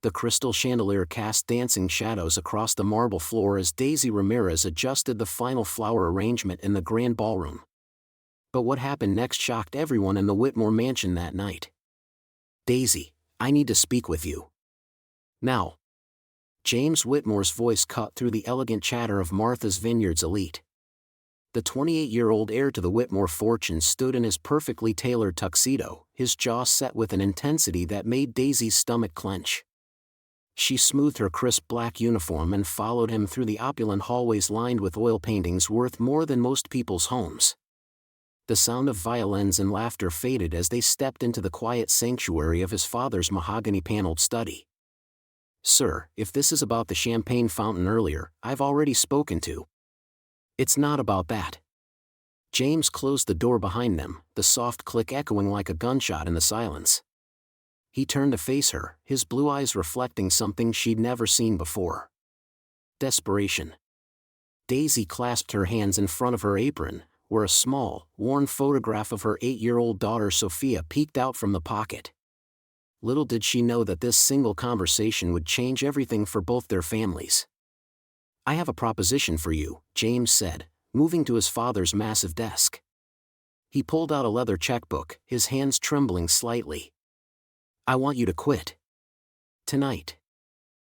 The crystal chandelier cast dancing shadows across the marble floor as Daisy Ramirez adjusted the final flower arrangement in the grand ballroom. But what happened next shocked everyone in the Whitmore mansion that night. "Daisy, I need to speak with you. Now." James Whitmore's voice cut through the elegant chatter of Martha's Vineyard's elite. The 28-year-old heir to the Whitmore fortune stood in his perfectly tailored tuxedo, his jaw set with an intensity that made Daisy's stomach clench. She smoothed her crisp black uniform and followed him through the opulent hallways lined with oil paintings worth more than most people's homes. The sound of violins and laughter faded as they stepped into the quiet sanctuary of his father's mahogany-paneled study. "Sir, if this is about the champagne fountain earlier, I've already spoken to." "It's not about that." James closed the door behind them, the soft click echoing like a gunshot in the silence. He turned to face her, his blue eyes reflecting something she'd never seen before. Desperation. Daisy clasped her hands in front of her apron, where a small, worn photograph of her 8-year-old daughter Sophia peeked out from the pocket. Little did she know that this single conversation would change everything for both their families. "I have a proposition for you," James said, moving to his father's massive desk. He pulled out a leather checkbook, his hands trembling slightly. "I want you to quit. Tonight.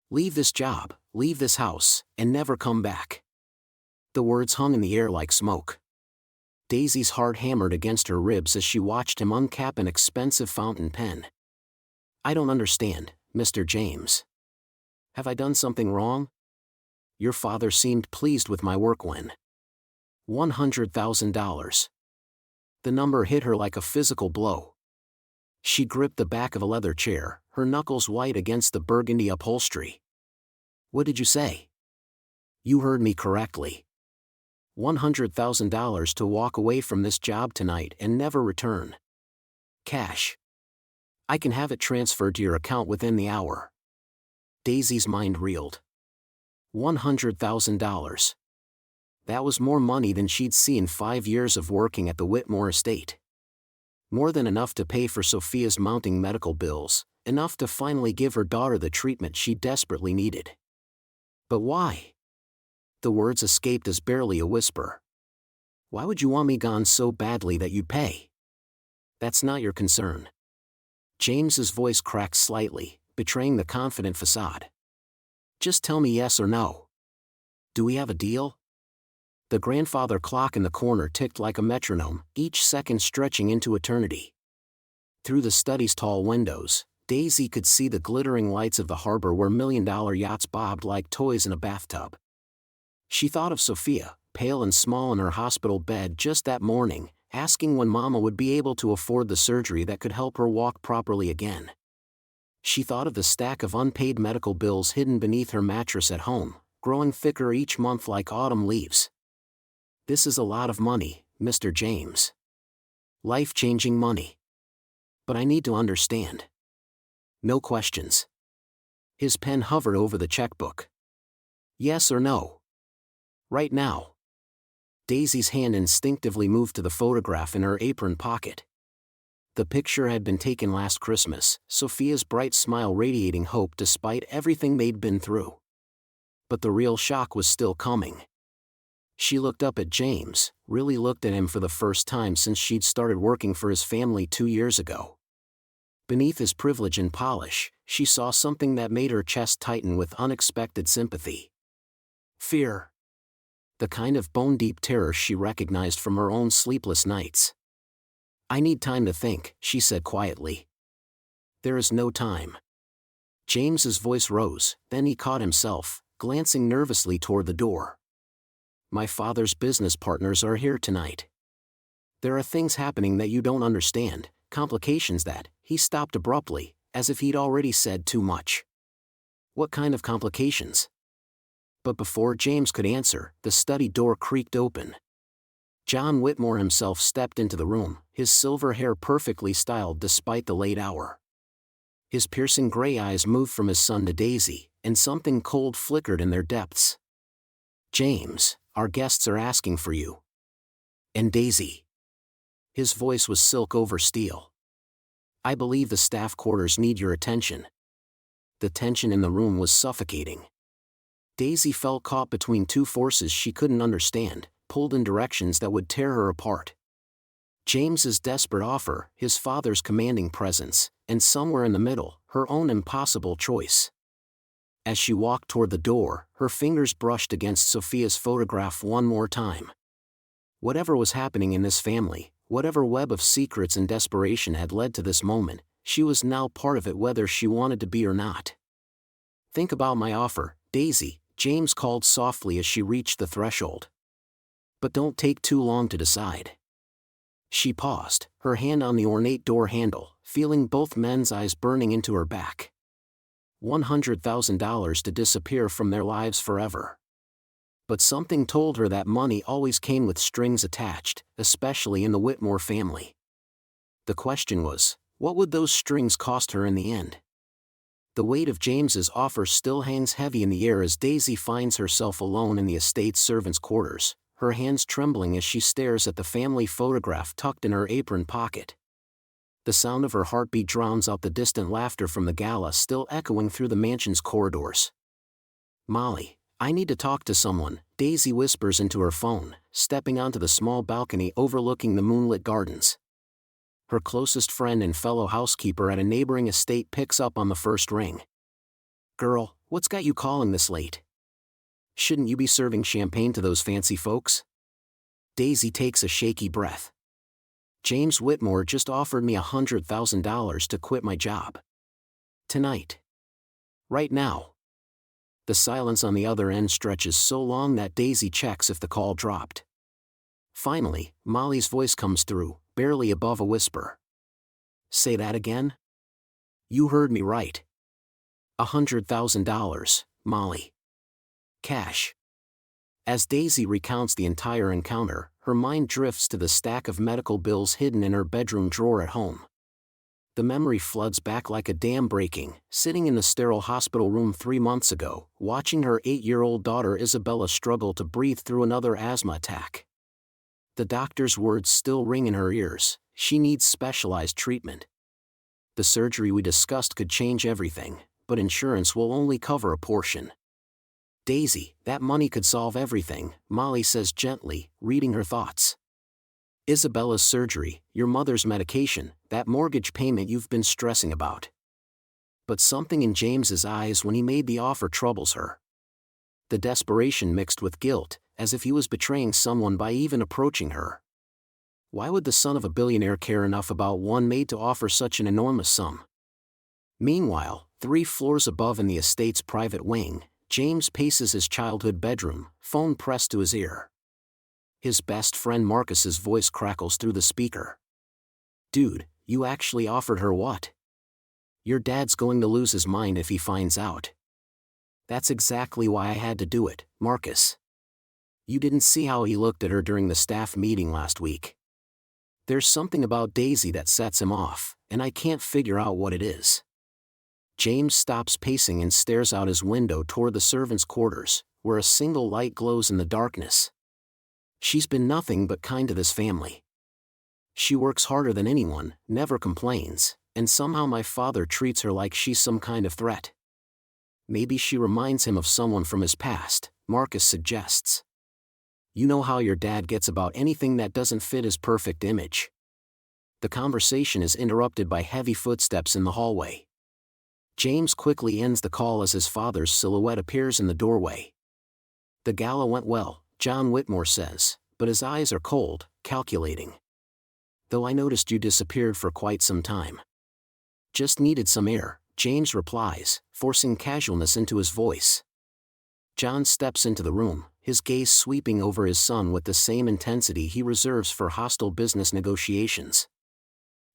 Leave this job, leave this house, and never come back." The words hung in the air like smoke. Daisy's heart hammered against her ribs as she watched him uncap an expensive fountain pen. "I don't understand, Mr. James. Have I done something wrong? Your father seemed pleased with my work when." $100,000. The number hit her like a physical blow. She gripped the back of a leather chair, her knuckles white against the burgundy upholstery. "What did you say?" "You heard me correctly. $100,000 to walk away from this job tonight and never return. Cash. I can have it transferred to your account within the hour." Daisy's mind reeled. $100,000. That was more money than she'd seen in 5 years of working at the Whitmore estate. More than enough to pay for Sophia's mounting medical bills, enough to finally give her daughter the treatment she desperately needed. "But why?" The words escaped as barely a whisper. "Why would you want me gone so badly that you'd pay? That's not your concern." James's voice cracked slightly, betraying the confident facade. "Just tell me yes or no. Do we have a deal?" The grandfather clock in the corner ticked like a metronome, each second stretching into eternity. Through the study's tall windows, Daisy could see the glittering lights of the harbor where million-dollar yachts bobbed like toys in a bathtub. She thought of Sophia, pale and small in her hospital bed just that morning, asking when Mama would be able to afford the surgery that could help her walk properly again. She thought of the stack of unpaid medical bills hidden beneath her mattress at home, growing thicker each month like autumn leaves. "This is a lot of money, Mr. James. Life-changing money. But I need to understand. No questions." His pen hovered over the checkbook. "Yes or no? Right now." Daisy's hand instinctively moved to the photograph in her apron pocket. The picture had been taken last Christmas, Sophia's bright smile radiating hope despite everything they'd been through. But the real shock was still coming. She looked up at James, really looked at him for the first time since she'd started working for his family 2 years ago. Beneath his privilege and polish, she saw something that made her chest tighten with unexpected sympathy. Fear. The kind of bone-deep terror she recognized from her own sleepless nights. "I need time to think," she said quietly. "There is no time." James's voice rose, then he caught himself, glancing nervously toward the door. "My father's business partners are here tonight. There are things happening that you don't understand, complications that." He stopped abruptly, as if he'd already said too much. "What kind of complications?" But before James could answer, the study door creaked open. John Whitmore himself stepped into the room, his silver hair perfectly styled despite the late hour. His piercing gray eyes moved from his son to Daisy, and something cold flickered in their depths. "James, our guests are asking for you." "And Daisy." His voice was silk over steel. "I believe the staff quarters need your attention." The tension in the room was suffocating. Daisy felt caught between two forces she couldn't understand, pulled in directions that would tear her apart. James's desperate offer, his father's commanding presence, and somewhere in the middle, her own impossible choice. As she walked toward the door, her fingers brushed against Sophia's photograph one more time. Whatever was happening in this family, whatever web of secrets and desperation had led to this moment, she was now part of it whether she wanted to be or not. "Think about my offer, Daisy," James called softly as she reached the threshold. "But don't take too long to decide." She paused, her hand on the ornate door handle, feeling both men's eyes burning into her back. $100,000 to disappear from their lives forever. But something told her that money always came with strings attached, especially in the Whitmore family. The question was, what would those strings cost her in the end? The weight of James's offer still hangs heavy in the air as Daisy finds herself alone in the estate's servants' quarters, her hands trembling as she stares at the family photograph tucked in her apron pocket. The sound of her heartbeat drowns out the distant laughter from the gala still echoing through the mansion's corridors. "Molly, I need to talk to someone," Daisy whispers into her phone, stepping onto the small balcony overlooking the moonlit gardens. Her closest friend and fellow housekeeper at a neighboring estate picks up on the first ring. "Girl, what's got you calling this late? Shouldn't you be serving champagne to those fancy folks?" Daisy takes a shaky breath. "James Whitmore just offered me $100,000 to quit my job. Tonight. Right now." The silence on the other end stretches so long that Daisy checks if the call dropped. Finally, Molly's voice comes through, barely above a whisper. "Say that again?" "You heard me right. $100,000, Molly. Cash." As Daisy recounts the entire encounter, her mind drifts to the stack of medical bills hidden in her bedroom drawer at home. The memory floods back like a dam breaking, sitting in the sterile hospital room 3 months ago, watching her 8-year-old daughter Isabella struggle to breathe through another asthma attack. The doctor's words still ring in her ears: she needs specialized treatment. The surgery we discussed could change everything, but insurance will only cover a portion. "Daisy, that money could solve everything," Molly says gently, reading her thoughts. "Isabella's surgery, your mother's medication, that mortgage payment you've been stressing about." But something in James's eyes when he made the offer troubles her. The desperation mixed with guilt, as if he was betraying someone by even approaching her. Why would the son of a billionaire care enough about one maid to offer such an enormous sum? Meanwhile, 3 floors above in the estate's private wing, James paces his childhood bedroom, phone pressed to his ear. His best friend Marcus's voice crackles through the speaker. "Dude, you actually offered her what? Your dad's going to lose his mind if he finds out." "That's exactly why I had to do it, Marcus. You didn't see how he looked at her during the staff meeting last week. There's something about Daisy that sets him off, and I can't figure out what it is." James stops pacing and stares out his window toward the servants' quarters, where a single light glows in the darkness. "She's been nothing but kind to this family. She works harder than anyone, never complains, and somehow my father treats her like she's some kind of threat." "Maybe she reminds him of someone from his past," Marcus suggests. "You know how your dad gets about anything that doesn't fit his perfect image." The conversation is interrupted by heavy footsteps in the hallway. James quickly ends the call as his father's silhouette appears in the doorway. "The gala went well," John Whitmore says, but his eyes are cold, calculating. "Though I noticed you disappeared for quite some time." "Just needed some air," James replies, forcing casualness into his voice. John steps into the room, his gaze sweeping over his son with the same intensity he reserves for hostile business negotiations.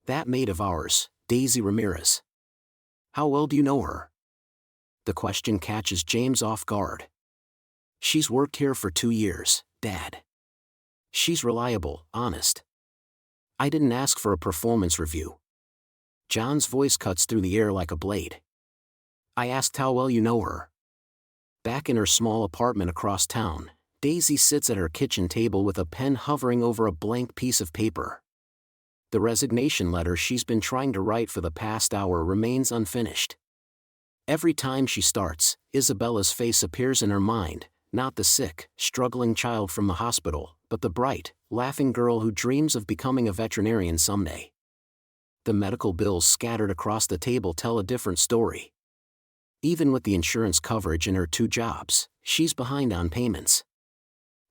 "That maid of ours, Daisy Ramirez. How well do you know her?" The question catches James off guard. "She's worked here for 2 years, Dad. She's reliable, honest. I didn't ask for a performance review." John's voice cuts through the air like a blade. "I asked how well you know her." Back in her small apartment across town, Daisy sits at her kitchen table with a pen hovering over a blank piece of paper. The resignation letter she's been trying to write for the past hour remains unfinished. Every time she starts, Isabella's face appears in her mind, not the sick, struggling child from the hospital, but the bright, laughing girl who dreams of becoming a veterinarian someday. The medical bills scattered across the table tell a different story. Even with the insurance coverage and her 2 jobs, she's behind on payments.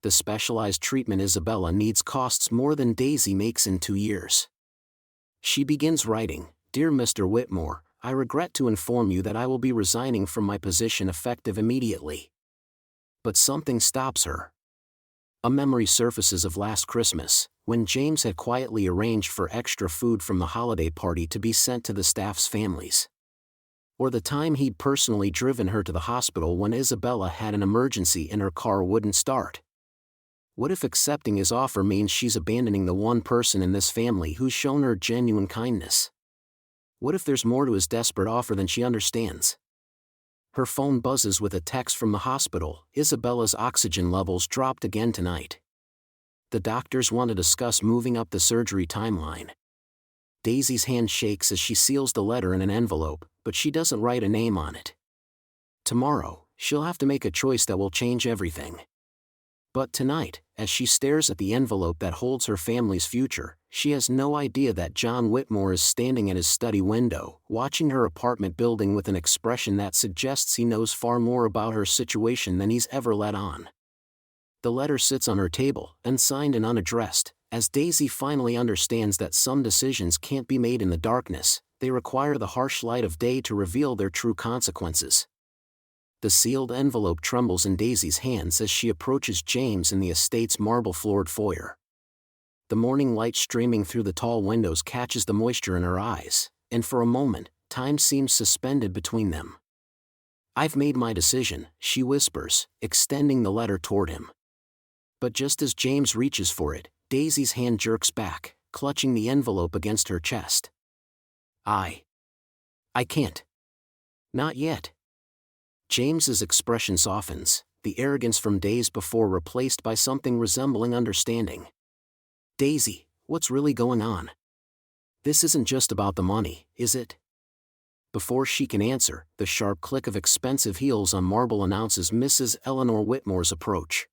The specialized treatment Isabella needs costs more than Daisy makes in 2 years. She begins writing, "Dear Mr. Whitmore, I regret to inform you that I will be resigning from my position effective immediately." But something stops her. A memory surfaces of last Christmas, when James had quietly arranged for extra food from the holiday party to be sent to the staff's families. Or the time he'd personally driven her to the hospital when Isabella had an emergency and her car wouldn't start. What if accepting his offer means she's abandoning the one person in this family who's shown her genuine kindness? What if there's more to his desperate offer than she understands? Her phone buzzes with a text from the hospital. Isabella's oxygen levels dropped again tonight. The doctors want to discuss moving up the surgery timeline. Daisy's hand shakes as she seals the letter in an envelope, but she doesn't write a name on it. Tomorrow, she'll have to make a choice that will change everything. But tonight, as she stares at the envelope that holds her family's future, she has no idea that John Whitmore is standing at his study window, watching her apartment building with an expression that suggests he knows far more about her situation than he's ever let on. The letter sits on her table, unsigned and unaddressed. As Daisy finally understands that some decisions can't be made in the darkness, they require the harsh light of day to reveal their true consequences. The sealed envelope trembles in Daisy's hands as she approaches James in the estate's marble-floored foyer. The morning light streaming through the tall windows catches the moisture in her eyes, and for a moment, time seems suspended between them. "I've made my decision," she whispers, extending the letter toward him. But just as James reaches for it, Daisy's hand jerks back, clutching the envelope against her chest. I can't. Not yet." James's expression softens, the arrogance from days before replaced by something resembling understanding. "Daisy, what's really going on? This isn't just about the money, is it?" Before she can answer, the sharp click of expensive heels on marble announces Mrs. Eleanor Whitmore's approach.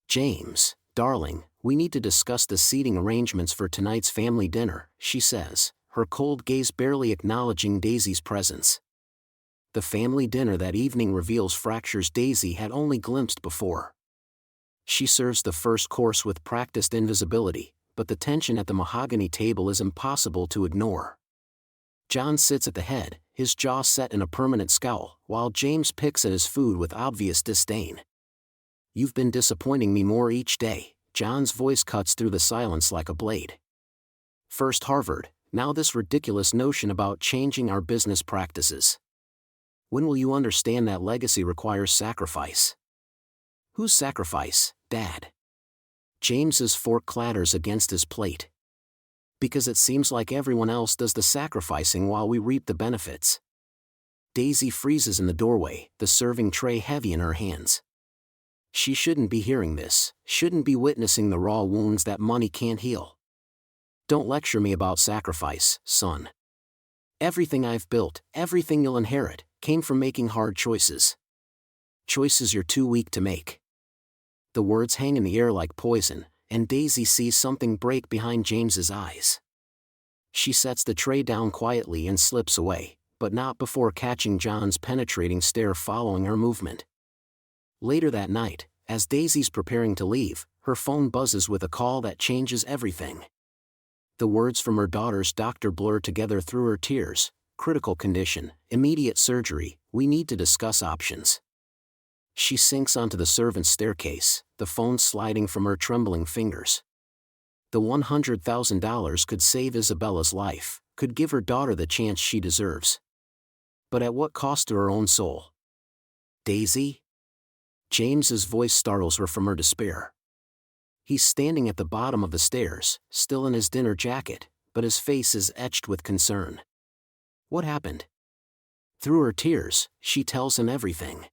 "James, darling, we need to discuss the seating arrangements for tonight's family dinner," she says, her cold gaze barely acknowledging Daisy's presence. The family dinner that evening reveals fractures Daisy had only glimpsed before. She serves the first course with practiced invisibility, but the tension at the mahogany table is impossible to ignore. John sits at the head, his jaw set in a permanent scowl, while James picks at his food with obvious disdain. "You've been disappointing me more each day," John's voice cuts through the silence like a blade. "First Harvard, now this ridiculous notion about changing our business practices. When will you understand that legacy requires sacrifice?" "Whose sacrifice, Dad?" James's fork clatters against his plate. "Because it seems like everyone else does the sacrificing while we reap the benefits." Daisy freezes in the doorway, the serving tray heavy in her hands. She shouldn't be hearing this, shouldn't be witnessing the raw wounds that money can't heal. "Don't lecture me about sacrifice, son. Everything I've built, everything you'll inherit, came from making hard choices. Choices you're too weak to make." The words hang in the air like poison, and Daisy sees something break behind James's eyes. She sets the tray down quietly and slips away, but not before catching John's penetrating stare following her movement. Later that night, as Daisy's preparing to leave, her phone buzzes with a call that changes everything. The words from her daughter's doctor blur together through her tears. "Critical condition, immediate surgery, we need to discuss options." She sinks onto the servant's staircase, the phone sliding from her trembling fingers. The $100,000 could save Isabella's life, could give her daughter the chance she deserves. But at what cost to her own soul? "Daisy?" James's voice startles her from her despair. He's standing at the bottom of the stairs, still in his dinner jacket, but his face is etched with concern. What happened? Through her tears, she tells him everything.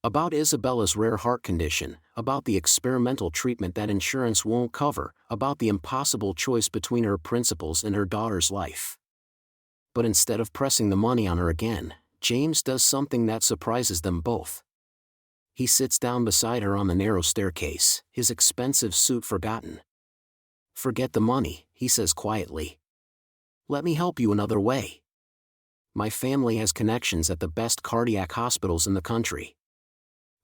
About Isabella's rare heart condition, about the experimental treatment that insurance won't cover, about the impossible choice between her principles and her daughter's life. But instead of pressing the money on her again, James does something that surprises them both. He sits down beside her on the narrow staircase, his expensive suit forgotten. "Forget the money," he says quietly. "Let me help you another way. My family has connections at the best cardiac hospitals in the country.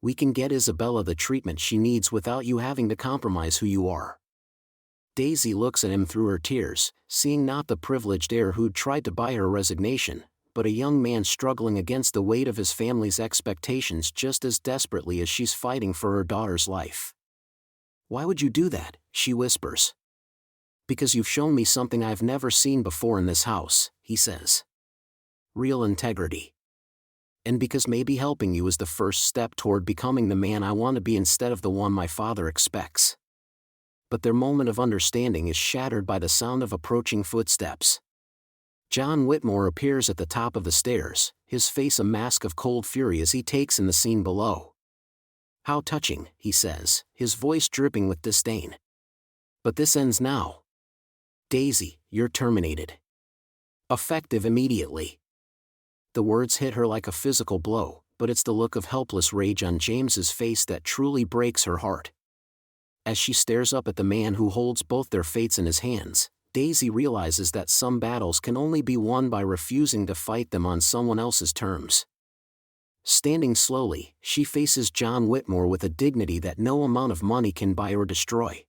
We can get Isabella the treatment she needs without you having to compromise who you are." Daisy looks at him through her tears, seeing not the privileged heir who'd tried to buy her resignation, but a young man struggling against the weight of his family's expectations just as desperately as she's fighting for her daughter's life. "Why would you do that?" she whispers. "Because you've shown me something I've never seen before in this house," he says. "Real integrity. And because maybe helping you is the first step toward becoming the man I want to be instead of the one my father expects." But their moment of understanding is shattered by the sound of approaching footsteps. John Whitmore appears at the top of the stairs, his face a mask of cold fury as he takes in the scene below. "How touching," he says, his voice dripping with disdain. "But this ends now. Daisy, you're terminated. Effective immediately." The words hit her like a physical blow, but it's the look of helpless rage on James's face that truly breaks her heart. As she stares up at the man who holds both their fates in his hands, Daisy realizes that some battles can only be won by refusing to fight them on someone else's terms. Standing slowly, she faces John Whitmore with a dignity that no amount of money can buy or destroy.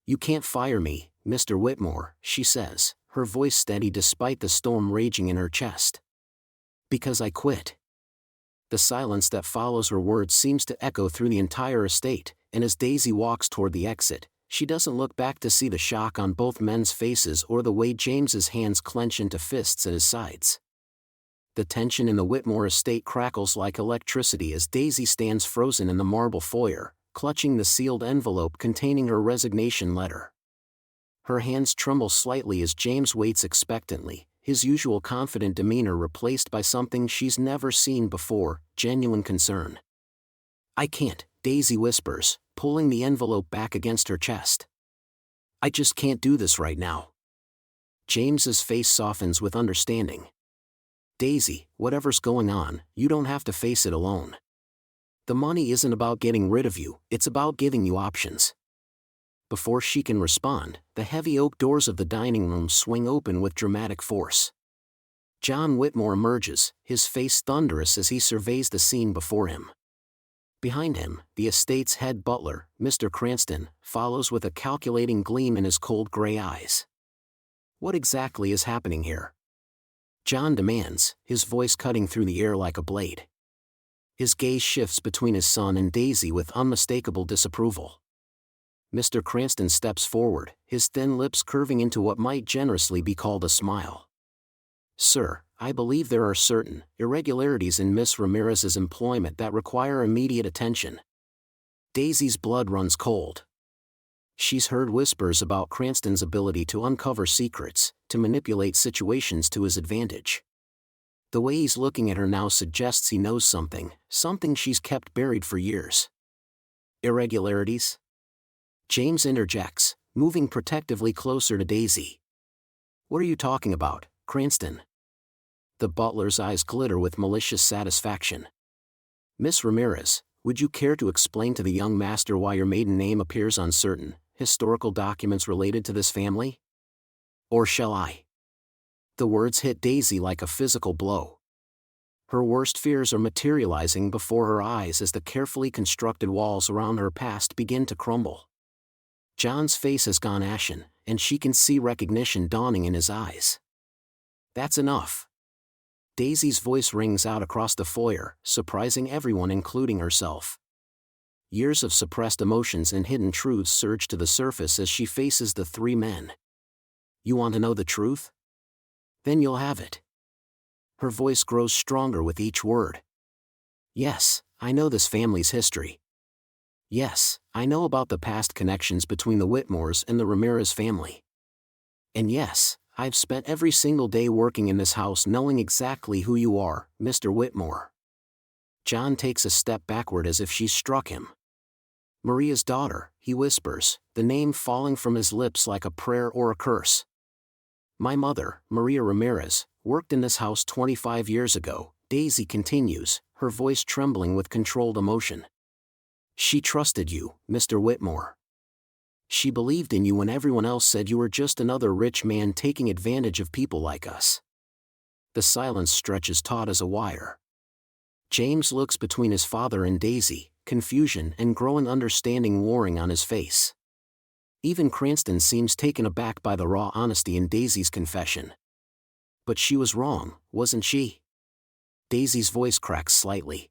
"You can't fire me, Mr. Whitmore," she says, her voice steady despite the storm raging in her chest. "Because I quit." The silence that follows her words seems to echo through the entire estate, and as Daisy walks toward the exit, she doesn't look back to see the shock on both men's faces or the way James's hands clench into fists at his sides. The tension in the Whitmore estate crackles like electricity as Daisy stands frozen in the marble foyer, clutching the sealed envelope containing her resignation letter. Her hands tremble slightly as James waits expectantly, his usual confident demeanor replaced by something she's never seen before, genuine concern. "I can't," Daisy whispers, pulling the envelope back against her chest. "I just can't do this right now." James's face softens with understanding. "Daisy, whatever's going on, you don't have to face it alone. The money isn't about getting rid of you, it's about giving you options." Before she can respond, the heavy oak doors of the dining room swing open with dramatic force. John Whitmore emerges, his face thunderous as he surveys the scene before him. Behind him, the estate's head butler, Mr. Cranston, follows with a calculating gleam in his cold gray eyes. "What exactly is happening here?" John demands, his voice cutting through the air like a blade. His gaze shifts between his son and Daisy with unmistakable disapproval. Mr. Cranston steps forward, his thin lips curving into what might generously be called a smile. "Sir, I believe there are certain irregularities in Miss Ramirez's employment that require immediate attention." Daisy's blood runs cold. She's heard whispers about Cranston's ability to uncover secrets, to manipulate situations to his advantage. The way he's looking at her now suggests he knows something she's kept buried for years. "Irregularities?" James interjects, moving protectively closer to Daisy. "What are you talking about, Cranston?" The butler's eyes glitter with malicious satisfaction. "Miss Ramirez, would you care to explain to the young master why your maiden name appears on certain historical documents related to this family? Or shall I?" The words hit Daisy like a physical blow. Her worst fears are materializing before her eyes as the carefully constructed walls around her past begin to crumble. John's face has gone ashen, and she can see recognition dawning in his eyes. "That's enough." Daisy's voice rings out across the foyer, surprising everyone including herself. Years of suppressed emotions and hidden truths surge to the surface as she faces the three men. "You want to know the truth? Then you'll have it." Her voice grows stronger with each word. "Yes, I know this family's history. Yes, I know about the past connections between the Whitmores and the Ramirez family. And yes, I've spent every single day working in this house knowing exactly who you are, Mr. Whitmore." John takes a step backward as if she struck him. "Maria's daughter," he whispers, the name falling from his lips like a prayer or a curse. "My mother, Maria Ramirez, worked in this house 25 years ago, Daisy continues, her voice trembling with controlled emotion. She trusted you, Mr. Whitmore. She believed in you when everyone else said you were just another rich man taking advantage of people like us. The silence stretches taut as a wire. James looks between his father and Daisy, confusion and growing understanding warring on his face. Even Cranston seems taken aback by the raw honesty in Daisy's confession. But she was wrong, wasn't she? Daisy's voice cracks slightly.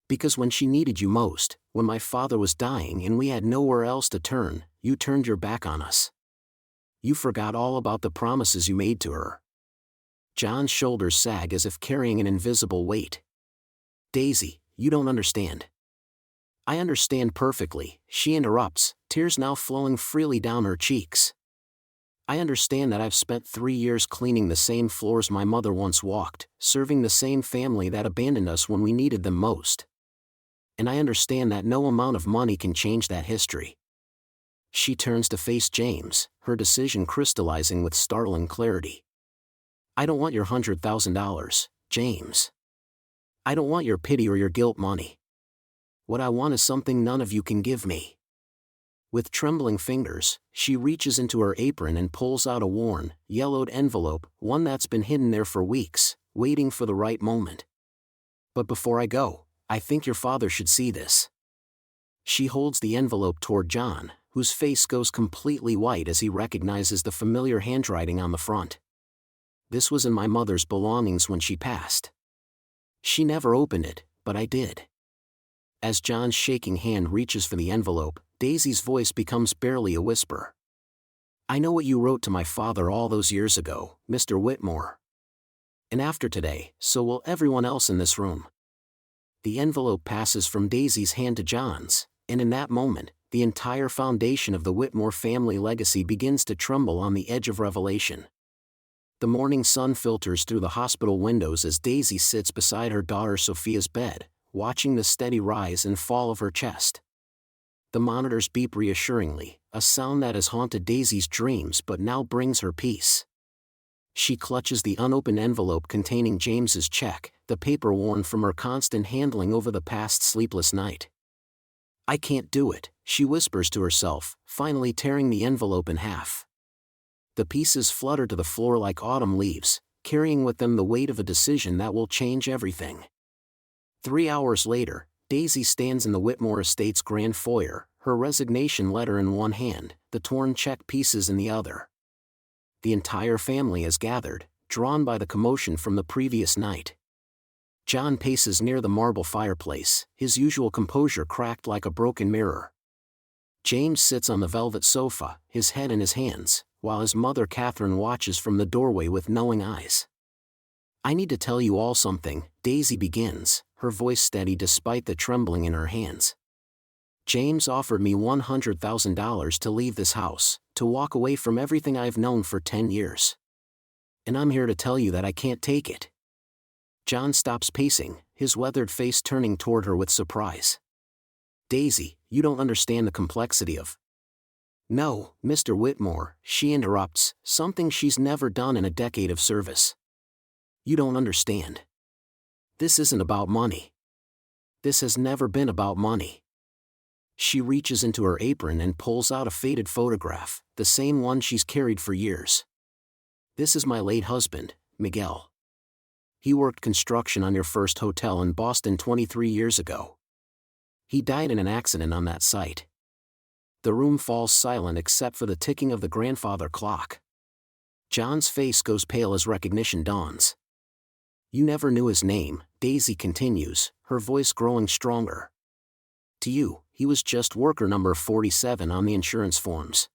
Because when she needed you most, when my father was dying and we had nowhere else to turn, you turned your back on us. You forgot all about the promises you made to her. John's shoulders sag as if carrying an invisible weight. Daisy, you don't understand. I understand perfectly, she interrupts, tears now flowing freely down her cheeks. I understand that I've spent 3 years cleaning the same floors my mother once walked, serving the same family that abandoned us when we needed them most. And I understand that no amount of money can change that history. She turns to face James, her decision crystallizing with startling clarity. I don't want your $100,000, James. I don't want your pity or your guilt money. What I want is something none of you can give me. With trembling fingers, she reaches into her apron and pulls out a worn, yellowed envelope, one that's been hidden there for weeks, waiting for the right moment. But before I go, I think your father should see this. She holds the envelope toward John, whose face goes completely white as he recognizes the familiar handwriting on the front. This was in my mother's belongings when she passed. She never opened it, but I did. As John's shaking hand reaches for the envelope, Daisy's voice becomes barely a whisper. I know what you wrote to my father all those years ago, Mr. Whitmore. And after today, so will everyone else in this room. The envelope passes from Daisy's hand to John's, and in that moment, the entire foundation of the Whitmore family legacy begins to tremble on the edge of revelation. The morning sun filters through the hospital windows as Daisy sits beside her daughter Sophia's bed, watching the steady rise and fall of her chest. The monitors beep reassuringly, a sound that has haunted Daisy's dreams but now brings her peace. She clutches the unopened envelope containing James's check, the paper worn from her constant handling over the past sleepless night. I can't do it, she whispers to herself, finally tearing the envelope in half. The pieces flutter to the floor like autumn leaves, carrying with them the weight of a decision that will change everything. 3 hours later, Daisy stands in the Whitmore estate's grand foyer, her resignation letter in one hand, the torn check pieces in the other. The entire family has gathered, drawn by the commotion from the previous night. John paces near the marble fireplace, his usual composure cracked like a broken mirror. James sits on the velvet sofa, his head in his hands, while his mother Catherine watches from the doorway with knowing eyes. I need to tell you all something, Daisy begins, her voice steady despite the trembling in her hands. James offered me $100,000 to leave this house, to walk away from everything I've known for 10 years. And I'm here to tell you that I can't take it. John stops pacing, his weathered face turning toward her with surprise. Daisy, you don't understand the complexity of... No, Mr. Whitmore, she interrupts, something she's never done in a decade of service. You don't understand. This isn't about money. This has never been about money. She reaches into her apron and pulls out a faded photograph, the same one she's carried for years. This is my late husband, Miguel. He worked construction on your first hotel in Boston 23 years ago. He died in an accident on that site. The room falls silent except for the ticking of the grandfather clock. John's face goes pale as recognition dawns. You never knew his name, Daisy continues, her voice growing stronger. To you, he was just worker number 47 on the insurance forms.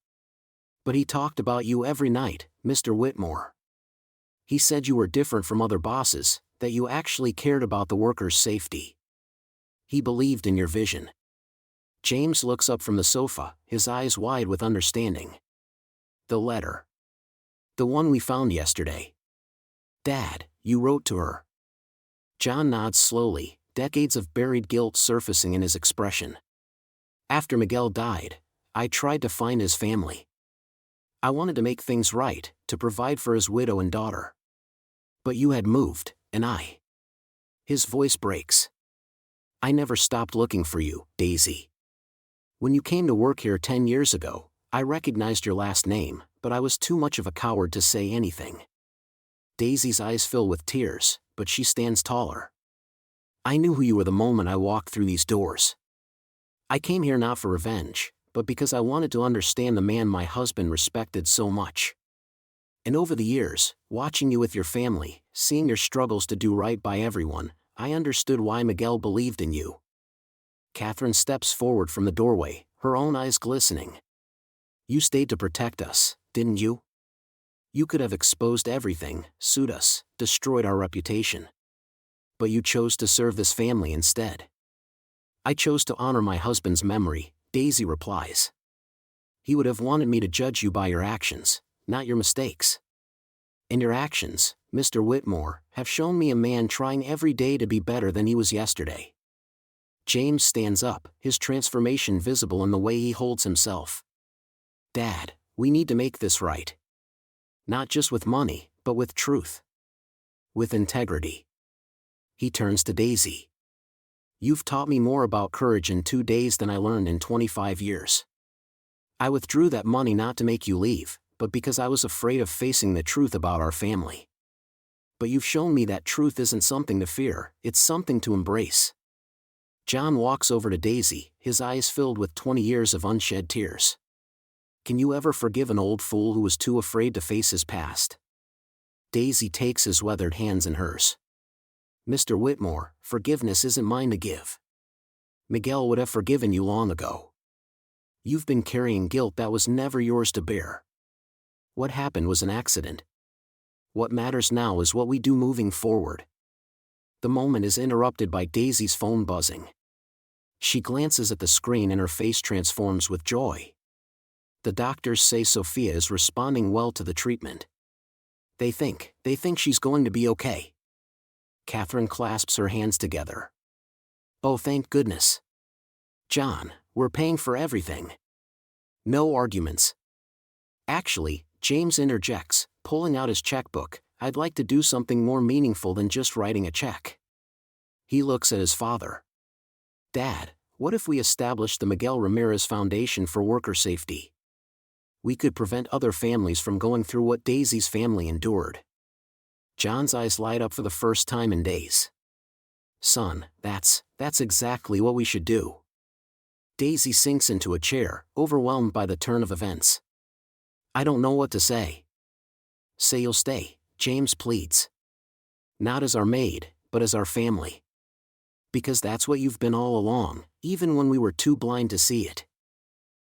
But he talked about you every night, Mr. Whitmore. He said you were different from other bosses, that you actually cared about the workers' safety. He believed in your vision. James looks up from the sofa, his eyes wide with understanding. The letter. The one we found yesterday. Dad, you wrote to her. John nods slowly, decades of buried guilt surfacing in his expression. After Miguel died, I tried to find his family. I wanted to make things right, to provide for his widow and daughter. But you had moved, and I His voice breaks. I never stopped looking for you, Daisy. When you came to work here 10 years ago, I recognized your last name, but I was too much of a coward to say anything. Daisy's eyes fill with tears, but she stands taller. I knew who you were the moment I walked through these doors. I came here not for revenge, but because I wanted to understand the man my husband respected so much. And over the years, watching you with your family, seeing your struggles to do right by everyone, I understood why Miguel believed in you. Catherine steps forward from the doorway, her own eyes glistening. You stayed to protect us, didn't you? You could have exposed everything, sued us, destroyed our reputation. But you chose to serve this family instead. I chose to honor my husband's memory, Daisy replies. He would have wanted me to judge you by your actions, not your mistakes. And your actions, Mr. Whitmore, have shown me a man trying every day to be better than he was yesterday. James stands up, his transformation visible in the way he holds himself. Dad, we need to make this right. Not just with money, but with truth. With integrity. He turns to Daisy. You've taught me more about courage in 2 days than I learned in 25 years. I withdrew that money not to make you leave, but because I was afraid of facing the truth about our family. But you've shown me that truth isn't something to fear, it's something to embrace. John walks over to Daisy, his eyes filled with 20 years of unshed tears. Can you ever forgive an old fool who was too afraid to face his past? Daisy takes his weathered hands in hers. Mr. Whitmore, forgiveness isn't mine to give. Miguel would have forgiven you long ago. You've been carrying guilt that was never yours to bear. What happened was an accident. What matters now is what we do moving forward. The moment is interrupted by Daisy's phone buzzing. She glances at the screen and her face transforms with joy. The doctors say Sophia is responding well to the treatment. They think she's going to be okay. Catherine clasps her hands together. Oh, thank goodness. John, we're paying for everything. No arguments. Actually, James interjects, pulling out his checkbook, I'd like to do something more meaningful than just writing a check. He looks at his father. Dad, what if we establish the Miguel Ramirez Foundation for Worker Safety? We could prevent other families from going through what Daisy's family endured. John's eyes light up for the first time in days. Son, that's exactly what we should do. Daisy sinks into a chair, overwhelmed by the turn of events. I don't know what to say. Say you'll stay, James pleads. Not as our maid, but as our family. Because that's what you've been all along, even when we were too blind to see it.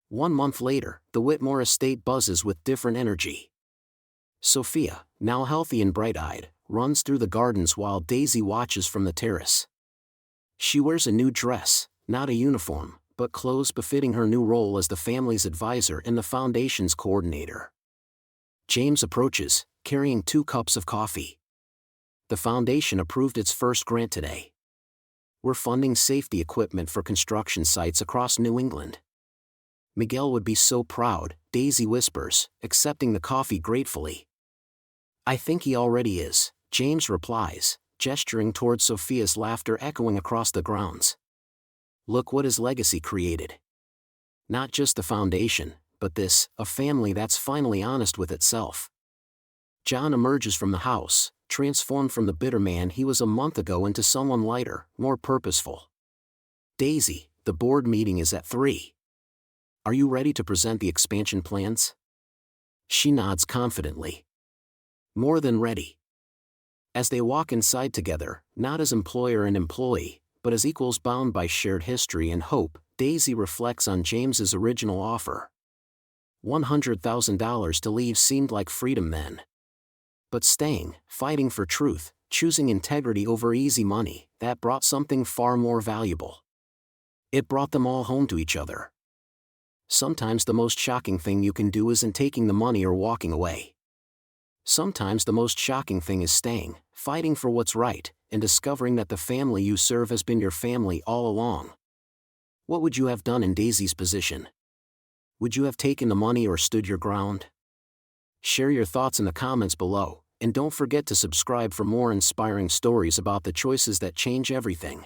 1 month later, the Whitmore estate buzzes with different energy. Sophia, now healthy and bright-eyed, runs through the gardens while Daisy watches from the terrace. She wears a new dress, not a uniform, but clothes befitting her new role as the family's advisor and the foundation's coordinator. James approaches, carrying 2 cups of coffee. The foundation approved its first grant today. We're funding safety equipment for construction sites across New England. Miguel would be so proud, Daisy whispers, accepting the coffee gratefully. I think he already is, James replies, gesturing towards Sophia's laughter echoing across the grounds. Look what his legacy created. Not just the foundation, but a family that's finally honest with itself. John emerges from the house, transformed from the bitter man he was a month ago into someone lighter, more purposeful. Daisy, the board meeting is at 3. Are you ready to present the expansion plans? She nods confidently. More than ready. As they walk inside together, not as employer and employee, but as equals bound by shared history and hope, Daisy reflects on James's original offer. $100,000 to leave seemed like freedom then. But staying, fighting for truth, choosing integrity over easy money, that brought something far more valuable. It brought them all home to each other. Sometimes the most shocking thing you can do isn't taking the money or walking away. Sometimes the most shocking thing is staying, fighting for what's right, and discovering that the family you serve has been your family all along. What would you have done in Daisy's position? Would you have taken the money or stood your ground? Share your thoughts in the comments below, and don't forget to subscribe for more inspiring stories about the choices that change everything.